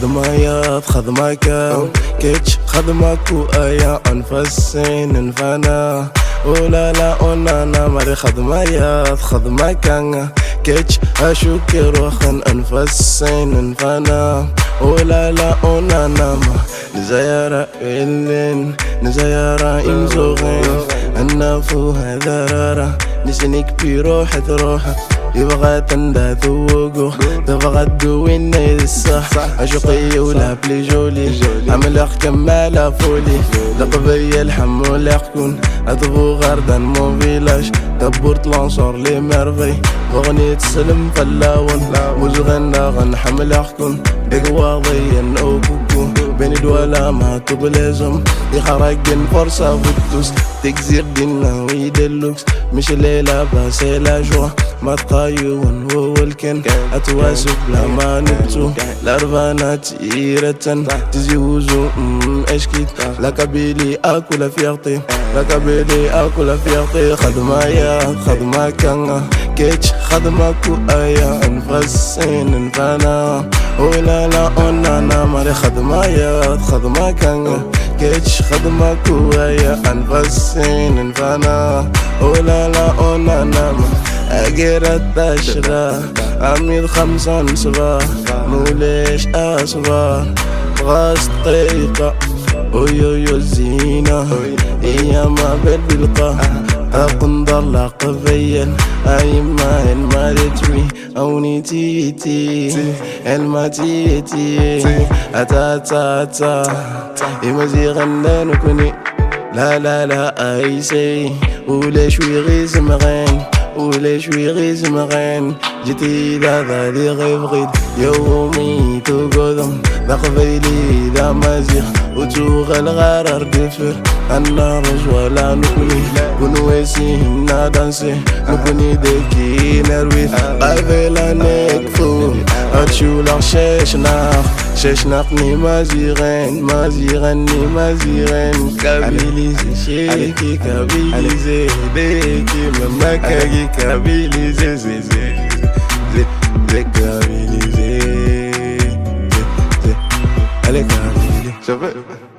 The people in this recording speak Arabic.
خدمايات خدماكا كيتش خدماكو ايا انفسين انفانا ولا لا اونانا ماري خدمايات خدماكا كيتش اشوكي روخن انفسين انفانا ولا لا اونانا نزايرا إلين نزايرا إمزوغين النافو هذا رارا نسنيك بروحة روحة يبغى تندى ذوقو تبغى تدوين الصح أشقي ولا بلي جولي عمل كمال فولي لقبي الحمول يحكون أدبو غردان مو فيلاج دبورت لانصور لي ميرفي وغنية سلم فلاون وزغنا غنحمل يحكون ديك واضيا أو كوكو بين دولا ما تبلزم يخرجن فرصة فتوس تكزير دينا ويدلوكس مش ليلة بس لا جوا ما تقايون هو الكن أتواسك لا ما نبتو لارفانات إيرتن تزيوزو اشكيت لا كبيلي أكل فيغطي لا كبيلي أكل فيغطي خدمايا خدماكا كيتش خدماكو أيا انفسين انفانا ولا لا أونانا ماري خدمايا خدماكا كيتش خدماكو أيا انفسين انفانا ولا لا أونانا أجير التشرا عميد 5 صباح موليش أصبار غاز دقيقة ويو الزينة هي ما بالبلقة أقندر لقبيا أي ما المارتري أو نيتيتي الماتيتي أتا يمزيغ النانكني لا لا لا أي سي ولا شوي غيز مغين ولا شوي غيز مغين جيتي ذا ذي غيبغيد يومي تقدم ذا قبيلي ذا مزيغ وتوغ الغرر دفر أنا رجولا نكوني كنويسي نادانسي نكوني ديكي نرويث قابلا نكفو أتشولا شيشناق ني مزيغين ني مزيغين كابيليزي شيكي كابيليزي ديكي ممكاكي كابيليزي زي كابيليزي allez كابيلي